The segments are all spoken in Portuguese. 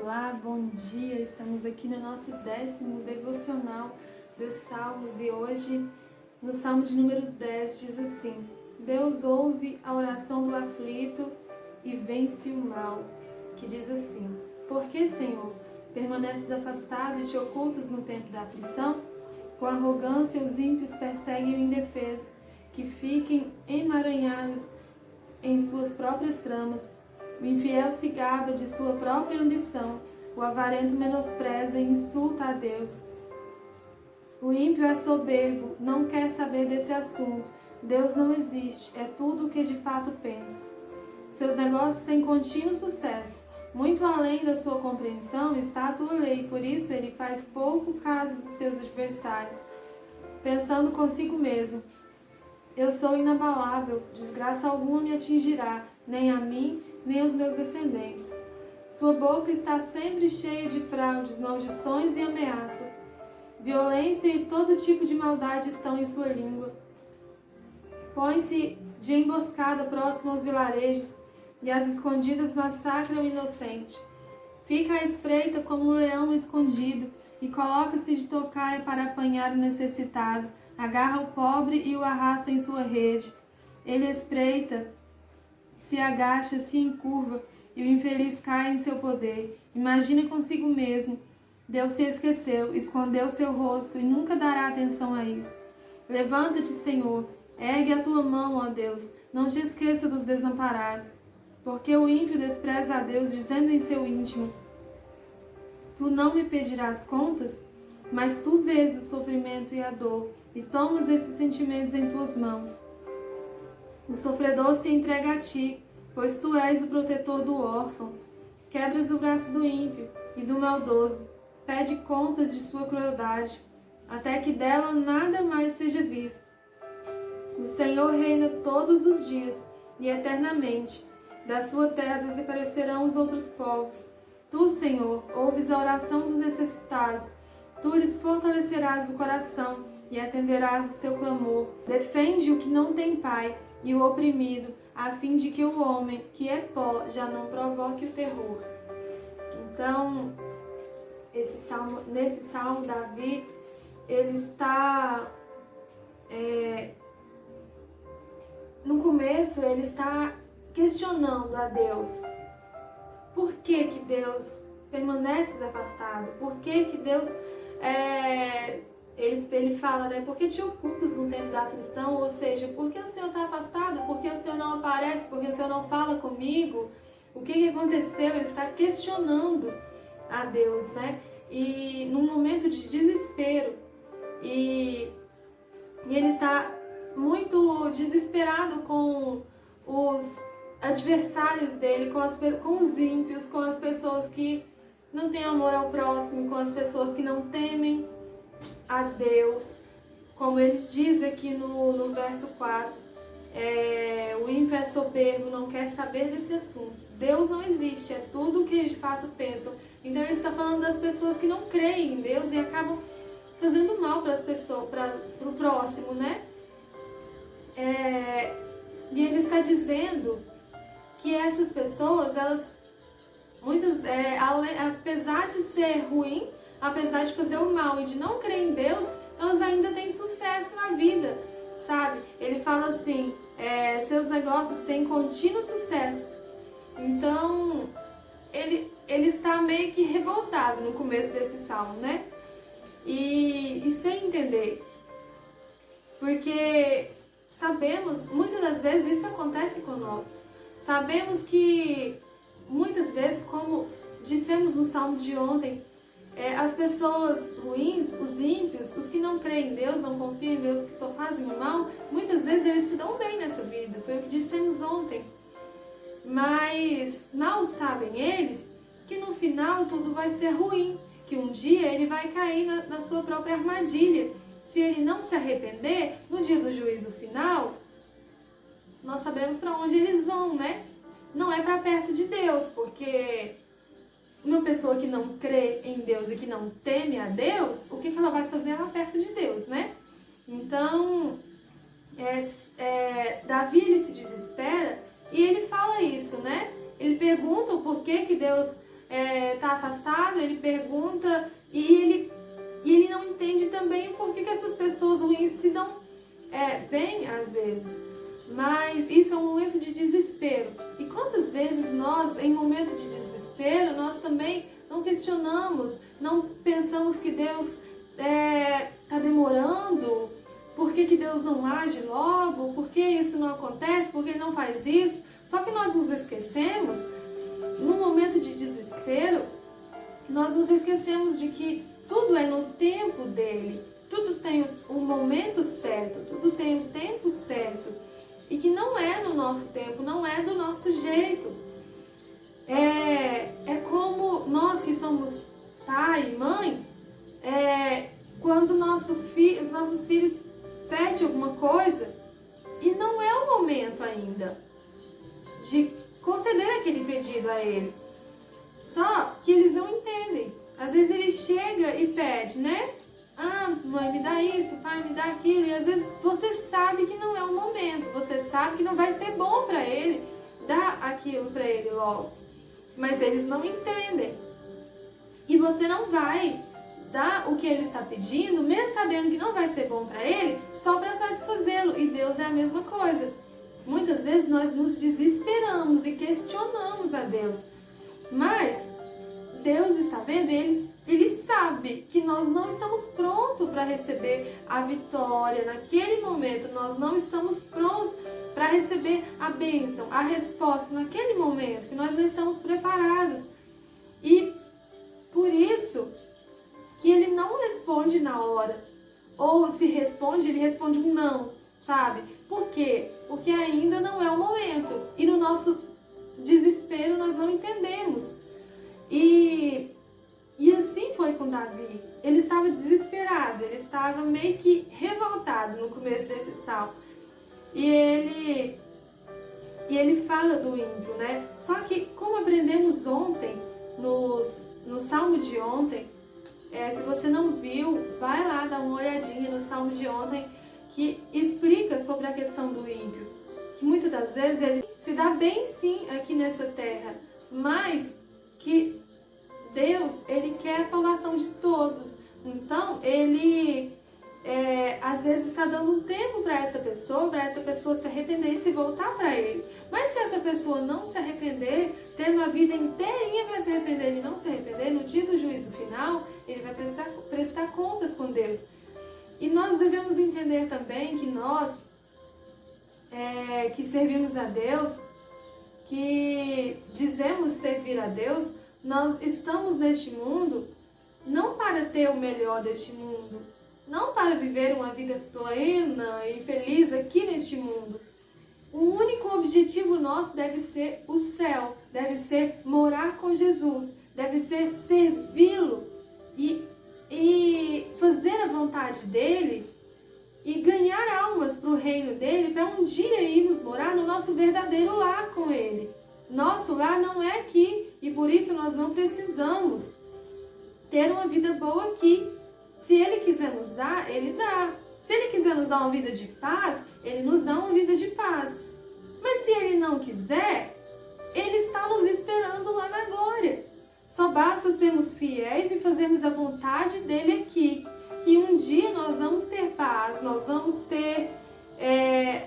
Olá, bom dia! Estamos aqui no nosso 10º devocional dos Salmos e hoje, no Salmo de número 10, diz assim: Deus ouve a oração do aflito e vence o mal. Que diz assim: Por que, Senhor, permaneces afastado e te ocultas no tempo da aflição? Com arrogância os ímpios perseguem o indefeso, que fiquem emaranhados em suas próprias tramas. O infiel se gaba de sua própria ambição, o avarento menospreza e insulta a Deus. O ímpio é soberbo, não quer saber desse assunto. Deus não existe, é tudo o que de fato pensa. Seus negócios têm contínuo sucesso. Muito além da sua compreensão está a tua lei, por isso ele faz pouco caso dos seus adversários. Pensando consigo mesmo: eu sou inabalável, desgraça alguma me atingirá, nem a mim, nem aos meus descendentes. Sua boca está sempre cheia de fraudes, maldições e ameaça. Violência e todo tipo de maldade estão em sua língua. Põe-se de emboscada próximo aos vilarejos, e às escondidas massacra o inocente. Fica à espreita como um leão escondido, e coloca-se de tocaia para apanhar o necessitado. Agarra o pobre e o arrasta em sua rede. Ele espreita, se agacha, se encurva, e o infeliz cai em seu poder. Imagina consigo mesmo: Deus se esqueceu, escondeu seu rosto e nunca dará atenção a isso. Levanta-te, Senhor, ergue a tua mão, ó Deus, não te esqueça dos desamparados. Porque o ímpio despreza a Deus, dizendo em seu íntimo: Tu não me pedirás contas? Mas tu vês o sofrimento e a dor, e tomas esses sentimentos em tuas mãos. O sofredor se entrega a ti, pois tu és o protetor do órfão. Quebras o braço do ímpio e do maldoso, pede contas de sua crueldade, até que dela nada mais seja visto. O Senhor reina todos os dias e eternamente. Da sua terra desaparecerão os outros povos. Tu, Senhor, ouves a oração dos necessitados. Tu lhes fortalecerás o coração e atenderás o seu clamor. Defende o que não tem pai e o oprimido, a fim de que o homem, que é pó, já não provoque o terror. Então, nesse salmo, Davi, ele está... no começo, ele está questionando a Deus. Por que Deus permanece afastado? Por que Deus... Ele fala, né? Por que te ocultas no tempo da aflição? Ou seja, por que o Senhor está afastado? Por que o Senhor não aparece? Por que o Senhor não fala comigo? O que aconteceu? Ele está questionando a Deus, né? E num momento de desespero. E ele está muito desesperado com os adversários dele, com os ímpios, com as pessoas que não têm amor ao próximo, com as pessoas que não temem a Deus. Como ele diz aqui no verso 4, o ímpio é soberbo, não quer saber desse assunto. Deus não existe, é tudo o que eles de fato pensam. Então ele está falando das pessoas que não creem em Deus e acabam fazendo mal para as pessoas, para o próximo, né? E ele está dizendo que essas pessoas, elas apesar de ser ruim, apesar de fazer o mal e de não crer em Deus, elas ainda têm sucesso na vida, sabe? Ele fala assim, seus negócios têm contínuo sucesso. Então, ele está meio que revoltado no começo desse salmo, né? E sem entender. Porque sabemos, muitas das vezes isso acontece conosco. Sabemos que muitas vezes, como dissemos no salmo de ontem, as pessoas ruins, os ímpios, os que não creem em Deus, não confiam em Deus, que só fazem o mal, muitas vezes eles se dão bem nessa vida. Foi o que dissemos ontem. Mas mal sabem eles que no final tudo vai ser ruim, que um dia ele vai cair na sua própria armadilha. Se ele não se arrepender, no dia do juízo final, nós sabemos para onde eles vão, né? Não é para perto de Deus, porque uma pessoa que não crê em Deus e que não teme a Deus, o que ela vai fazer lá perto de Deus, né? Então, Davi, ele se desespera e ele fala isso, né? Ele pergunta o porquê que Deus está afastado, ele pergunta e ele não entende também por que essas pessoas ruins se dão bem às vezes. Mas isso é um momento de desespero. E quantas vezes nós, em momento de desespero, nós também não questionamos, não pensamos que Deus está demorando, por que Deus não age logo, por que isso não acontece, por que Ele não faz isso. Só que nós nos esquecemos, no momento de desespero, nós nos esquecemos de que tudo é no tempo dele, tudo tem o momento certo, tudo tem o tempo certo, e que não é no nosso tempo, não é do nosso jeito. É como nós que somos pai e mãe, quando os nossos filhos pedem alguma coisa e não é o momento ainda de conceder aquele pedido a ele. Só que eles não entendem. Às vezes ele chega e pede, né? Ah, mãe, me dá isso, pai, me dá aquilo. E às vezes você sabe que não é o momento, você sabe que não vai ser bom para ele dar aquilo para ele logo. Mas eles não entendem. E você não vai dar o que ele está pedindo, mesmo sabendo que não vai ser bom para ele, só para satisfazê-lo. E Deus é a mesma coisa. Muitas vezes nós nos desesperamos e questionamos a Deus. Mas Deus está vendo, Ele sabe que nós não estamos prontos para receber a vitória naquele momento. Nós não estamos prontos para receber a bênção, a resposta naquele momento, que nós não estamos preparados. E por isso que Ele não responde na hora. Ou se responde, Ele responde um não, sabe? Por quê? Porque ainda não é o momento. E no nosso desespero nós não entendemos. E assim foi com Davi. Ele estava desesperado, ele estava meio que revoltado no começo desse salmo. E ele fala do ímpio, né? Só que, como aprendemos ontem, no salmo de ontem, se você não viu, vai lá dar uma olhadinha no salmo de ontem, que explica sobre a questão do ímpio. Que muitas das vezes ele se dá bem sim aqui nessa terra, mas que Deus, Ele quer a salvação de todos. Então, Ele às vezes está dando um tempo para essa pessoa se arrepender e se voltar para Ele. Mas se essa pessoa não se arrepender, tendo a vida inteirinha para se arrepender e não se arrepender, no dia do juízo final, ele vai prestar contas com Deus. E nós devemos entender também que nós, que servimos a Deus, que dizemos servir a Deus, nós estamos neste mundo não para ter o melhor deste mundo, não para viver uma vida plena e feliz aqui neste mundo. O único objetivo nosso deve ser o céu, deve ser morar com Jesus, deve ser servi-lo e fazer a vontade dele e ganhar almas para o reino dele, para um dia irmos morar no nosso verdadeiro lar com ele. Nosso lar não é aqui e por isso nós não precisamos ter uma vida boa aqui. Se Ele quiser nos dar, Ele dá. Se Ele quiser nos dar uma vida de paz, Ele nos dá uma vida de paz. Mas se Ele não quiser, Ele está nos esperando lá na glória. Só basta sermos fiéis e fazermos a vontade dEle aqui. Que um dia nós vamos ter paz, nós vamos ter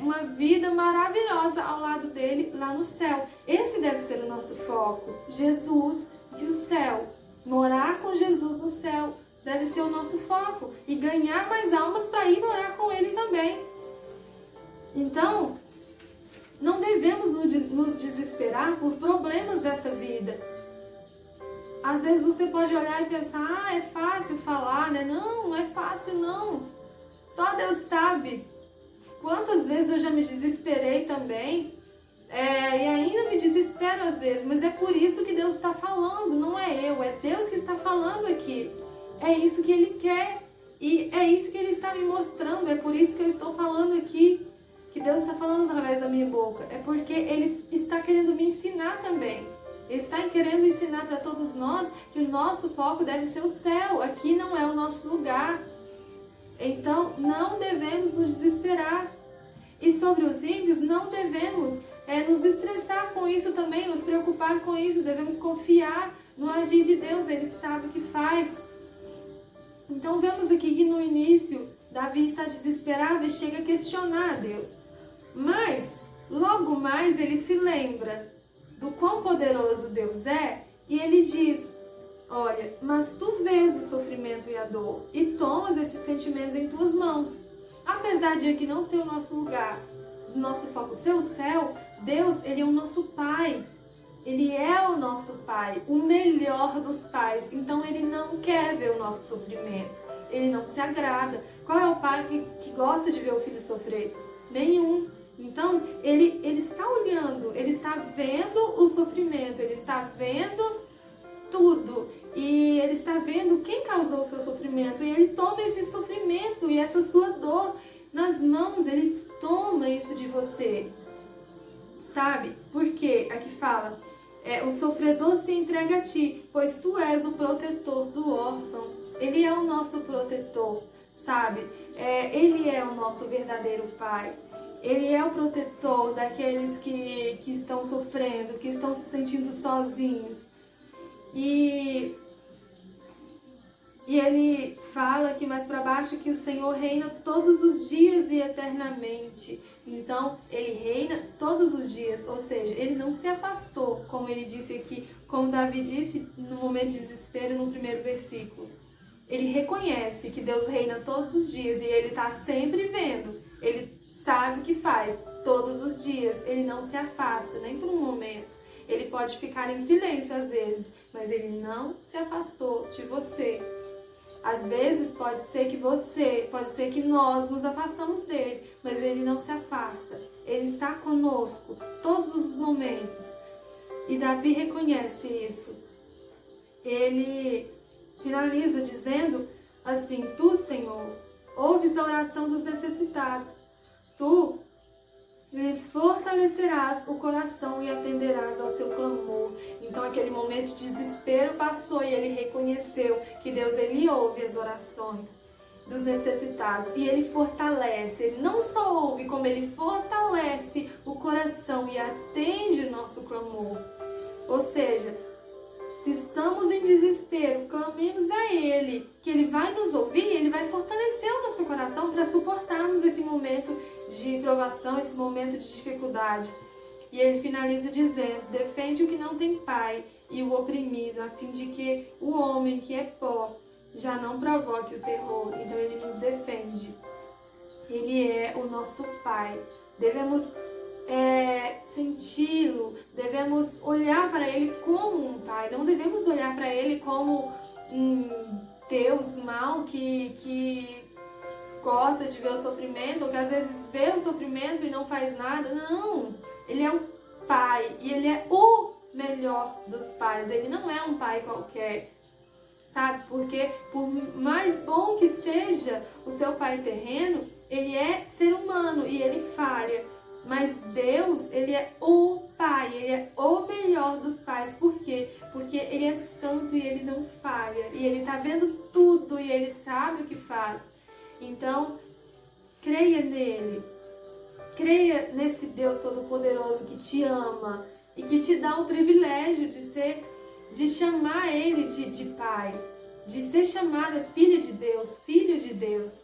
uma vida maravilhosa ao lado dEle lá no céu. Esse deve ser o nosso foco. Jesus e o céu. Morar com Jesus no céu deve ser o nosso foco. E ganhar mais almas para ir morar com Ele também. Então, não devemos nos desesperar por problemas dessa vida. Às vezes você pode olhar e pensar, é fácil falar, né? Não é fácil não. Só Deus sabe quantas vezes eu já me desesperei também. E ainda me desespero às vezes, mas é por isso que Deus está falando, não é eu, é Deus que está falando aqui. É isso que Ele quer e é isso que Ele está me mostrando, é por isso que eu estou falando aqui, que Deus está falando através da minha boca. É porque Ele está querendo me ensinar também. Ele está querendo ensinar para todos nós que o nosso foco deve ser o céu, aqui não é o nosso lugar. Então, não devemos nos desesperar. E sobre os ímpios, não devemos nos estressar com isso também, nos preocupar com isso. Devemos confiar no agir de Deus, ele sabe o que faz. Então vemos aqui que no início, Davi está desesperado e chega a questionar a Deus. Mas, logo mais, ele se lembra do quão poderoso Deus é e ele diz: olha, mas tu vês o sofrimento e a dor e tomas esses sentimentos em tuas mãos. Apesar de aqui não ser o nosso lugar, o nosso foco ser o céu, Deus, ele é o nosso Pai. Ele é o nosso Pai, o melhor dos pais. Então ele não quer ver o nosso sofrimento. Ele não se agrada. Qual é o pai que gosta de ver o filho sofrer? Nenhum. Então ele está olhando, ele está vendo o sofrimento, ele está vendo tudo. E ele está vendo quem causou o seu sofrimento. E ele toma esse sofrimento e essa sua dor nas mãos. Ele toma isso de você. Sabe? Porque aqui fala, o sofredor se entrega a ti, pois tu és o protetor do órfão. Ele é o nosso protetor, sabe? Ele é o nosso verdadeiro Pai. Ele é o protetor daqueles que estão sofrendo, que estão se sentindo sozinhos. E ele fala aqui mais para baixo que o Senhor reina todos os dias e eternamente. Então, ele reina todos os dias, ou seja, ele não se afastou, como ele disse aqui, como Davi disse no momento de desespero no primeiro versículo. Ele reconhece que Deus reina todos os dias e ele está sempre vendo. Ele sabe o que faz todos os dias. Ele não se afasta, nem por um momento. Ele pode ficar em silêncio às vezes, mas ele não se afastou de você. Às vezes pode ser que nós nos afastamos dele, mas ele não se afasta. Ele está conosco todos os momentos. E Davi reconhece isso. Ele finaliza dizendo assim: tu, Senhor, ouves a oração dos necessitados. Tu lhes fortalecerás o coração e atenderás ao seu clamor. Então aquele momento de desespero passou e ele reconheceu que Deus, ele ouve as orações dos necessitados e ele fortalece. Ele não só ouve, como ele fortalece o coração e atende o nosso clamor. Ou seja, se estamos em desespero, clamemos a Ele, que Ele vai nos ouvir e Ele vai fortalecer o nosso coração para suportarmos esse momento de provação, esse momento de dificuldade. E ele finaliza dizendo: defende o que não tem pai e o oprimido, a fim de que o homem que é pó já não provoque o terror. Então ele nos defende. Ele é o nosso Pai. Devemos senti-lo, devemos olhar para ele como um pai, não devemos olhar para ele como um Deus mau que gosta de ver o sofrimento, ou que às vezes vê o sofrimento e não faz nada. Não, ele é um pai e ele é o melhor dos pais. Ele não é um pai qualquer, sabe? Porque por mais bom que seja o seu pai terreno, ele é ser humano e ele falha. Mas Deus, ele é o Pai, ele é o melhor dos pais. Por quê? Porque ele é santo e ele não falha. E ele está vendo tudo e ele sabe o que faz. Então, creia nele. Creia nesse Deus Todo-Poderoso que te ama e que te dá o privilégio de chamar ele de Pai. De ser chamada filha de Deus, filho de Deus.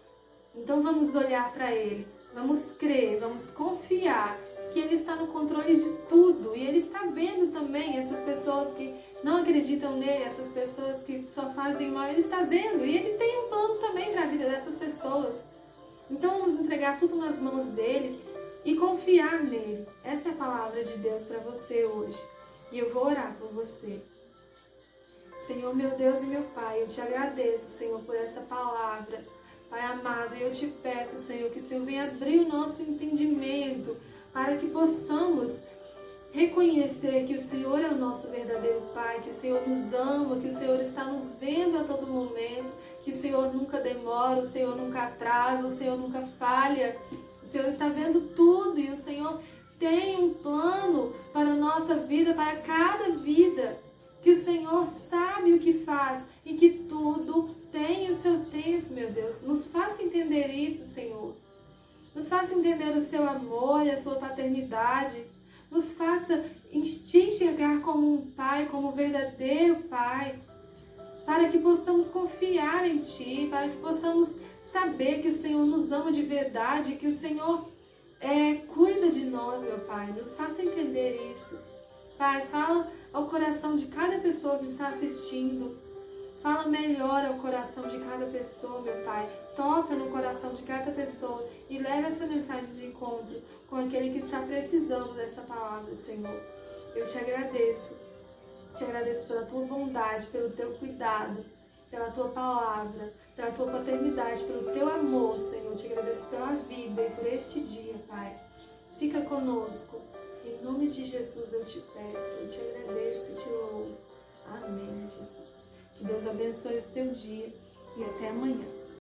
Então vamos olhar para ele. Vamos crer, vamos confiar que Ele está no controle de tudo. E Ele está vendo também essas pessoas que não acreditam nele, essas pessoas que só fazem mal. Ele está vendo e Ele tem um plano também para a vida dessas pessoas. Então vamos entregar tudo nas mãos dEle e confiar nele. Essa é a palavra de Deus para você hoje. E eu vou orar por você. Senhor, meu Deus e meu Pai, eu te agradeço, Senhor, por essa palavra. Pai amado, eu te peço, Senhor, que o Senhor venha abrir o nosso entendimento para que possamos reconhecer que o Senhor é o nosso verdadeiro Pai, que o Senhor nos ama, que o Senhor está nos vendo a todo momento, que o Senhor nunca demora, o Senhor nunca atrasa, o Senhor nunca falha. O Senhor está vendo tudo e o Senhor tem um plano para a nossa vida, para cada vida, que o Senhor sabe o que faz e que tudo tem o seu tempo, meu Deus. Nos faça entender isso, Senhor. Nos faça entender o seu amor e a sua paternidade. Nos faça te enxergar como um Pai, como um verdadeiro Pai, para que possamos confiar em Ti, para que possamos saber que o Senhor nos ama de verdade, que o Senhor cuida de nós, meu Pai. Nos faça entender isso. Pai, fala ao coração de cada pessoa que está assistindo. Fala melhor ao coração de cada pessoa, meu Pai. Toca no coração de cada pessoa e leva essa mensagem de encontro com aquele que está precisando dessa palavra, Senhor. Eu te agradeço. Te agradeço pela tua bondade, pelo teu cuidado, pela tua palavra, pela tua paternidade, pelo teu amor, Senhor. Te agradeço pela vida e por este dia, Pai. Fica conosco. Em nome de Jesus eu te peço, eu te agradeço e te louvo. Amém, Jesus. Que Deus abençoe o seu dia e até amanhã.